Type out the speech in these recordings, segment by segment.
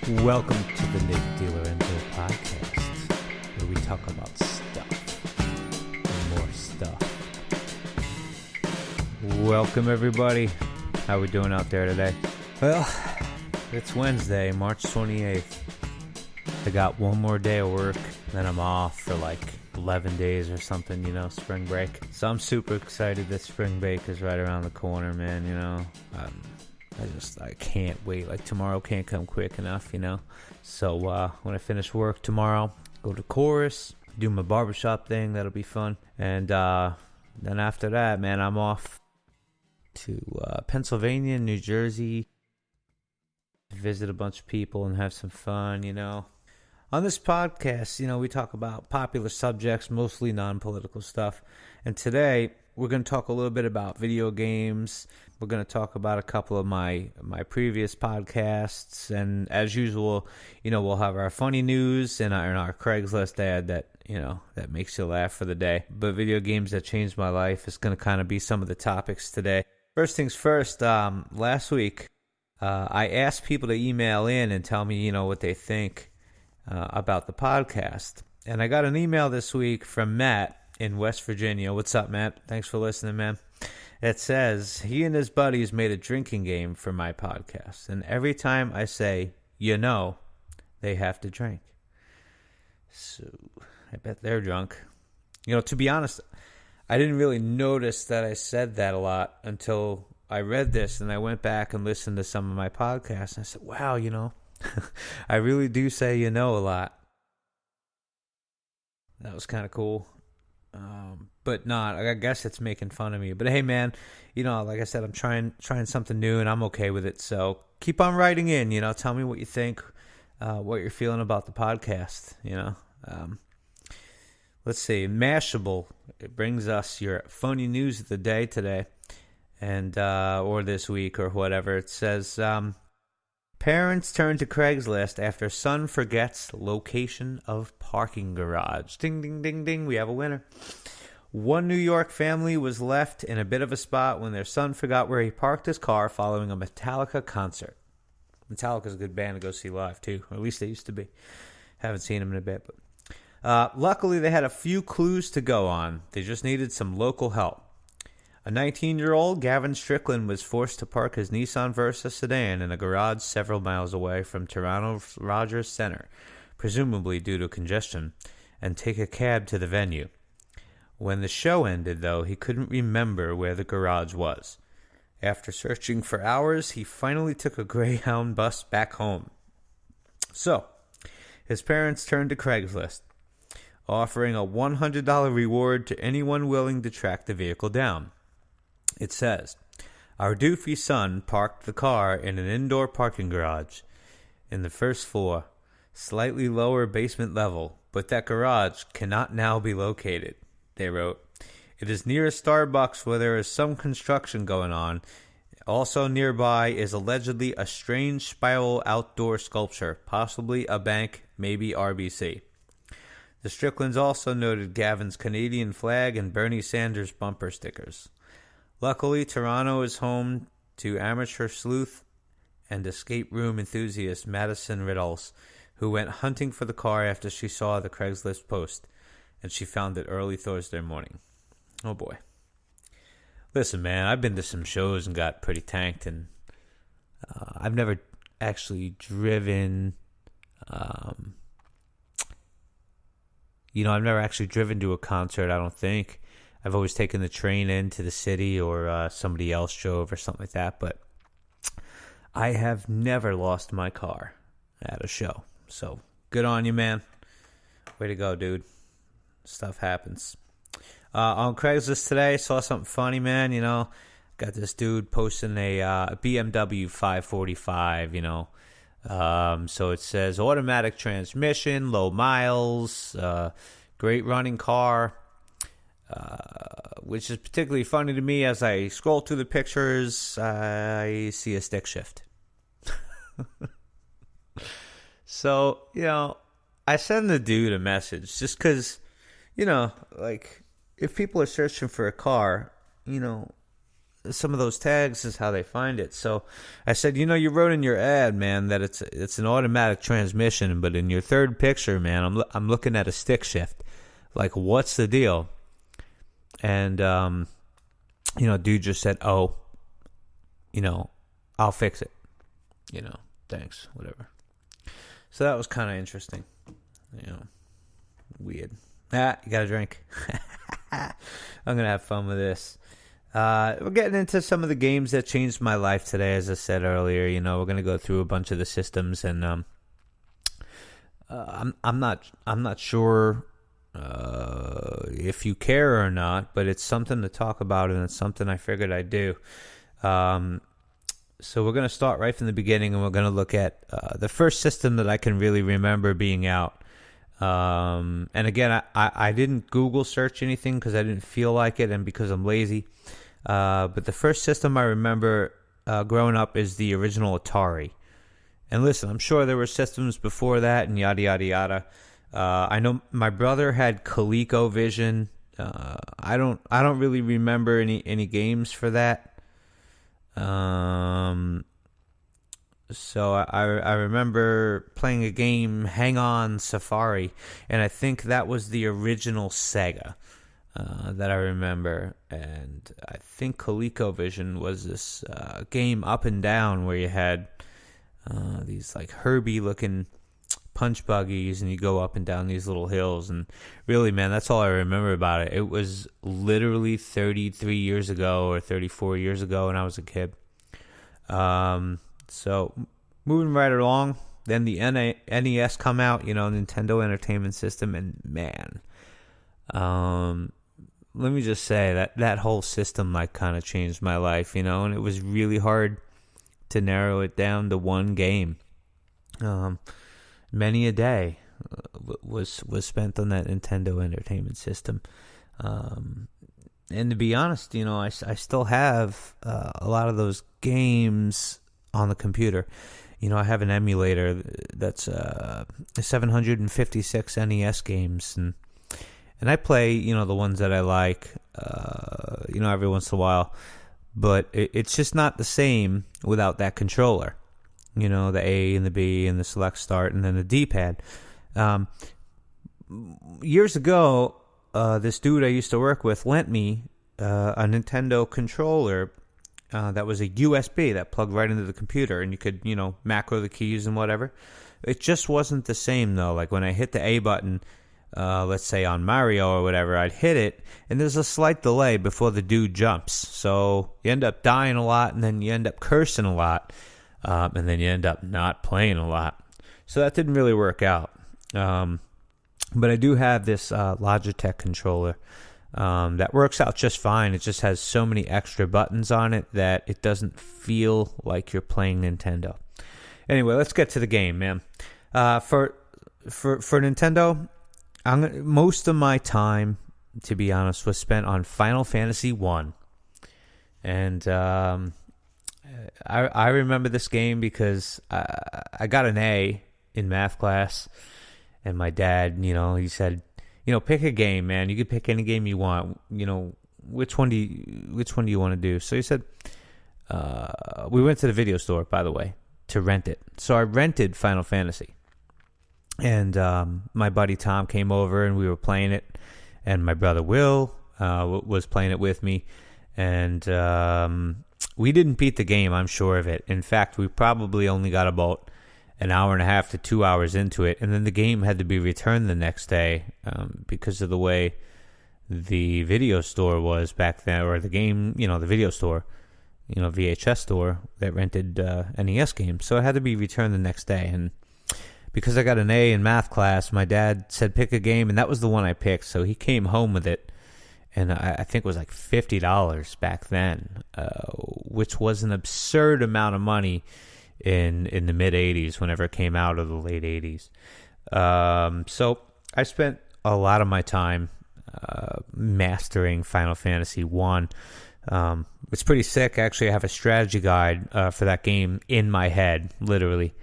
Welcome to the Nick Dealer Info Podcast, where we talk about stuff and more stuff. Welcome, everybody. How we doing out there today? Well, it's Wednesday, March 28th. I got one more day of work, then I'm off for like 11 days or something, spring break. So I'm super excited that spring break is right around the corner, man, I can't wait. Like, tomorrow can't come quick enough, So when I finish work tomorrow, go to chorus, do my barbershop thing. That'll be fun. And then after that, man, I'm off to Pennsylvania, New Jersey, visit a bunch of people and have some fun, On this podcast, we talk about popular subjects, mostly non-political stuff. And today, we're going to talk a little bit about video games. We're going to talk about a couple of my previous podcasts. And as usual, we'll have our funny news and our Craigslist ad that makes you laugh for the day. But video games that changed my life is going to kind of be some of the topics today. First things first, last week, I asked people to email in and tell me, what they think about the podcast. And I got an email this week from Matt in West Virginia. What's up, Matt? Thanks for listening, man. It says, he and his buddies made a drinking game for my podcast. And every time I say, they have to drink. So I bet they're drunk. To be honest, I didn't really notice that I said that a lot until I read this and I went back and listened to some of my podcasts. And I said, wow, I really do say a lot. That was kind of cool. But not, I guess it's making fun of me. But hey, man, like I said, I'm trying something new and I'm okay with it. So keep on writing in, tell me what you think, what you're feeling about the podcast, Let's see, Mashable, it brings us your funny news of the day today and, or this week or whatever. It says, parents turn to Craigslist after son forgets location of parking garage. Ding, ding, ding, ding. We have a winner. One New York family was left in a bit of a spot when their son forgot where he parked his car following a Metallica concert. Metallica's a good band to go see live, too. Or at least they used to be. Haven't seen them in a bit. But luckily, they had a few clues to go on. They just needed some local help. A 19-year-old, Gavin Strickland, was forced to park his Nissan Versa sedan in a garage several miles away from Toronto's Rogers Center, presumably due to congestion, and take a cab to the venue. When the show ended, though, he couldn't remember where the garage was. After searching for hours, he finally took a Greyhound bus back home. So, his parents turned to Craigslist, offering a $100 reward to anyone willing to track the vehicle down. It says, our doofy son parked the car in an indoor parking garage in the first floor, slightly lower basement level, but that garage cannot now be located, they wrote. It is near a Starbucks where there is some construction going on. Also nearby is allegedly a strange spiral outdoor sculpture, possibly a bank, maybe RBC. The Stricklands also noted Gavin's Canadian flag and Bernie Sanders bumper stickers. Luckily, Toronto is home to amateur sleuth and escape room enthusiast Madison Riddles, who went hunting for the car after she saw the Craigslist post, and she found it early Thursday morning. Oh boy. Listen, man, I've been to some shows and got pretty tanked, and I've never actually driven... I've never actually driven to a concert, I don't think. I've always taken the train into the city or somebody else drove or something like that. But I have never lost my car at a show. So good on you, man. Way to go, dude. Stuff happens. On Craigslist today, saw something funny, man. Got this dude posting a BMW 545, So it says automatic transmission, low miles, great running car, which is particularly funny to me. As I scroll through the pictures, I see a stick shift. So, I send the dude a message just because, if people are searching for a car, some of those tags is how they find it. So I said, you wrote in your ad, man, that it's an automatic transmission, but in your third picture, man, I'm looking at a stick shift. Like, what's the deal? And dude just said, "Oh, I'll fix it. Thanks, whatever." So that was kind of interesting. Weird. You got a drink. I'm gonna have fun with this. We're getting into some of the games that changed my life today. As I said earlier, we're gonna go through a bunch of the systems, and I'm not sure if you care or not, but it's something to talk about, and it's something I figured I'd do. So we're gonna start right from the beginning, and we're gonna look at the first system that I can really remember being out. And again, I didn't Google search anything because I didn't feel like it and because I'm lazy. But the first system I remember growing up is the original Atari. And listen, I'm sure there were systems before that and yada, yada, yada. I know my brother had ColecoVision. I don't really remember any games for that. So I remember playing a game, Hang On Safari, and I think that was the original Sega that I remember. And I think ColecoVision was this game Up and Down where you had these like Herbie-looking punch buggies, and you go up and down these little hills. And really, man, that's all I remember about it. It was literally 33 years ago or 34 years ago when I was a kid. So moving right along, then the NES come out, Nintendo Entertainment System, and man, let me just say that whole system like kind of changed my life, and it was really hard to narrow it down to one game. Many a day was spent on that Nintendo Entertainment System. And to be honest, I still have a lot of those games on the computer. I have an emulator that's 756 NES games, and I play, the ones that I like, every once in a while. But it's just not the same without that controller. The A and the B and the select start and then the D-pad. Years ago, this dude I used to work with lent me a Nintendo controller that was a USB that plugged right into the computer, and you could, macro the keys and whatever. It just wasn't the same, though. Like when I hit the A button, let's say on Mario or whatever, I'd hit it, and there's a slight delay before the dude jumps. So you end up dying a lot, and then you end up cursing a lot, and then you end up not playing a lot. So that didn't really work out. But I do have this Logitech controller that works out just fine. It just has so many extra buttons on it that it doesn't feel like you're playing Nintendo. Anyway, let's get to the game, man. For Nintendo, most of my time, to be honest, was spent on Final Fantasy 1. And I remember this game because I got an A in math class, and my dad, he said, pick a game, man. You could pick any game you want. Which one do you want to do? So he said, we went to the video store, by the way, to rent it. So I rented Final Fantasy. And my buddy Tom came over, and we were playing it. And my brother Will was playing it with me. And we didn't beat the game, I'm sure of it. In fact, we probably only got about an hour and a half to 2 hours into it. And then the game had to be returned the next day because of the way the video store was back then. Or the game, the video store, VHS store that rented NES games. So it had to be returned the next day. And because I got an A in math class, my dad said pick a game, and that was the one I picked. So he came home with it, and I think it was like $50 back then, which was an absurd amount of money in the mid-'80s, whenever it came out, of the late 80s. So I spent a lot of my time mastering Final Fantasy 1. It's pretty sick. Actually, I have a strategy guide for that game in my head, literally.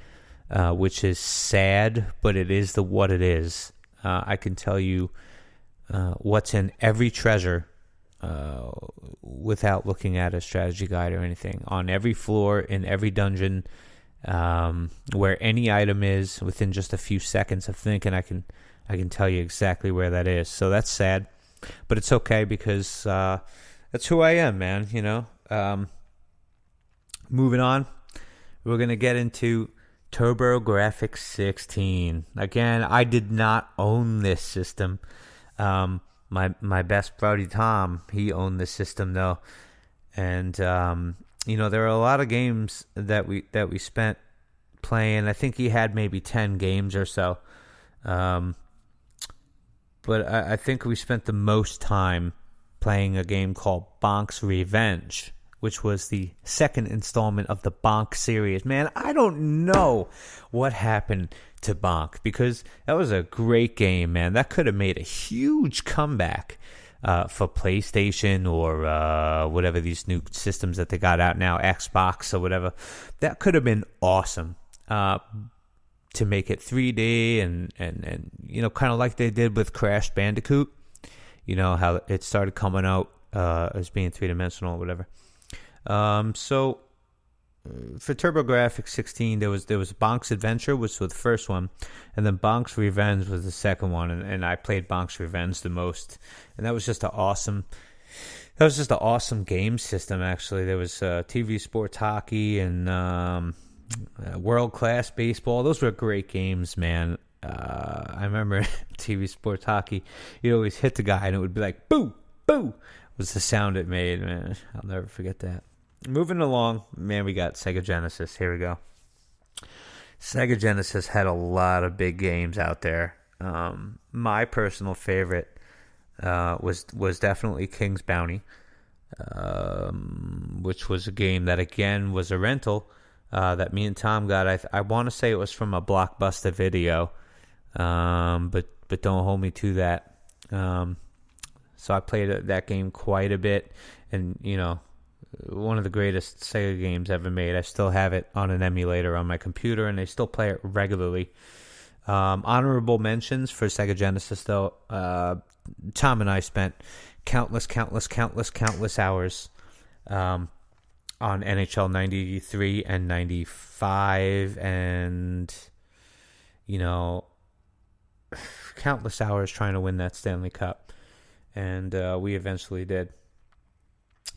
Which is sad, but it is what it is. I can tell you what's in every treasure without looking at a strategy guide or anything. On every floor, in every dungeon, where any item is, within just a few seconds of thinking, I can tell you exactly where that is. So that's sad, but it's okay because that's who I am, man. Moving on, we're gonna get into TurboGrafx 16. Again, I did not own this system. My best buddy Tom, he owned the system though, and there are a lot of games that we spent playing. I think he had maybe 10 games or so, but I think we spent the most time playing a game called Bonk's Revenge, which was the second installment of the Bonk series. Man, I don't know what happened to Bonk, because that was a great game, man. That could have made a huge comeback for PlayStation or whatever these new systems that they got out now, Xbox or whatever. That could have been awesome to make it 3D and kind of like they did with Crash Bandicoot. How it started coming out as being three-dimensional or whatever. So for TurboGrafx 16, there was Bonk's Adventure, which was the first one, and then Bonk's Revenge was the second one, and I played Bonk's Revenge the most, and that was just an awesome game system. Actually, there was TV Sports Hockey and World Class Baseball. Those were great games, man. I remember TV Sports Hockey, you'd always hit the guy and it would be like boo boo was the sound it made, man. I'll never forget that. Moving along, man, we got Sega Genesis. Here we go. Sega Genesis had a lot of big games out there. My personal favorite was definitely King's Bounty, which was a game that, again, was a rental that me and Tom got. I want to say it was from a Blockbuster video, but don't hold me to that. So I played that game quite a bit, and, one of the greatest Sega games ever made. I still have it on an emulator on my computer, and I still play it regularly. Honorable mentions for Sega Genesis, though. Tom and I spent countless hours on NHL 93 and 95, and, countless hours trying to win that Stanley Cup. And we eventually did.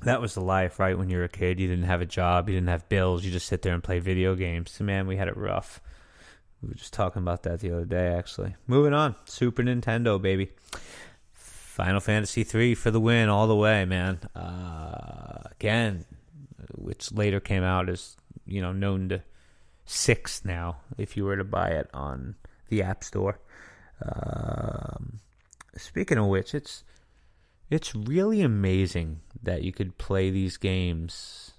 That was the life, right? When you were a kid, you didn't have a job, you didn't have bills, you just sit there and play video games. So, man, we had it rough. We were just talking about that the other day, actually. Moving on, Super Nintendo, baby. Final Fantasy III for the win, all the way, man. Again, which later came out as, known to 6 now, if you were to buy it on the App Store. Speaking of which, it's really amazing that you could play these games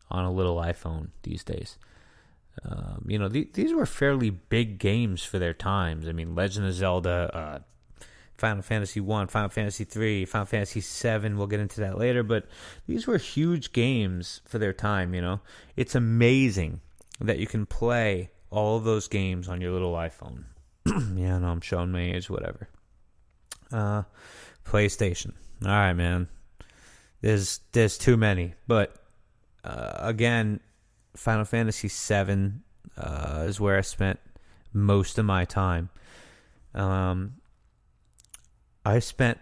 on a little iPhone these days. These were fairly big games for their times. I mean, Legend of Zelda, Final Fantasy 1, Final Fantasy 3, Final Fantasy 7, we'll get into that later, but these were huge games for their time, It's amazing that you can play all of those games on your little iPhone. Yeah, no, I'm showing my age, whatever. PlayStation. All right, man. There's too many, but again, Final Fantasy 7 is where I spent most of my time. I spent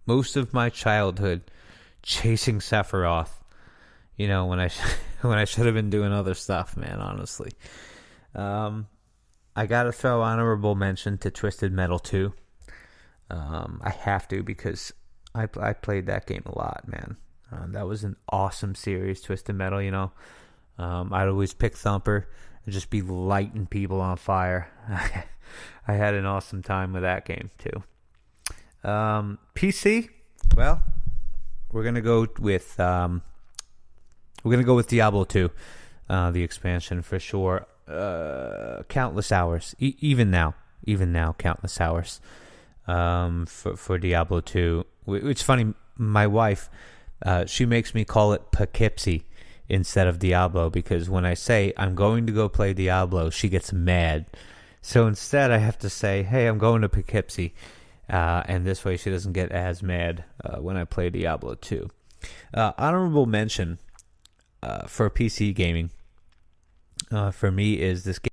most of my childhood chasing Sephiroth. When I should have been doing other stuff, man. Honestly, I gotta throw honorable mention to Twisted Metal 2. I have to, because I played that game a lot, man. That was an awesome series, Twisted Metal, I'd always pick Thumper and just be lighting people on fire. I had an awesome time with that game, too. PC, well, we're gonna go with Diablo 2, the expansion for sure. Countless hours, even now, countless hours. For Diablo 2. It's funny, my wife, she makes me call it Poughkeepsie instead of Diablo, because when I say I'm going to go play Diablo, she gets mad. So instead I have to say, hey, I'm going to Poughkeepsie. and this way she doesn't get as mad when I play Diablo 2. Honorable mention for PC gaming for me is this game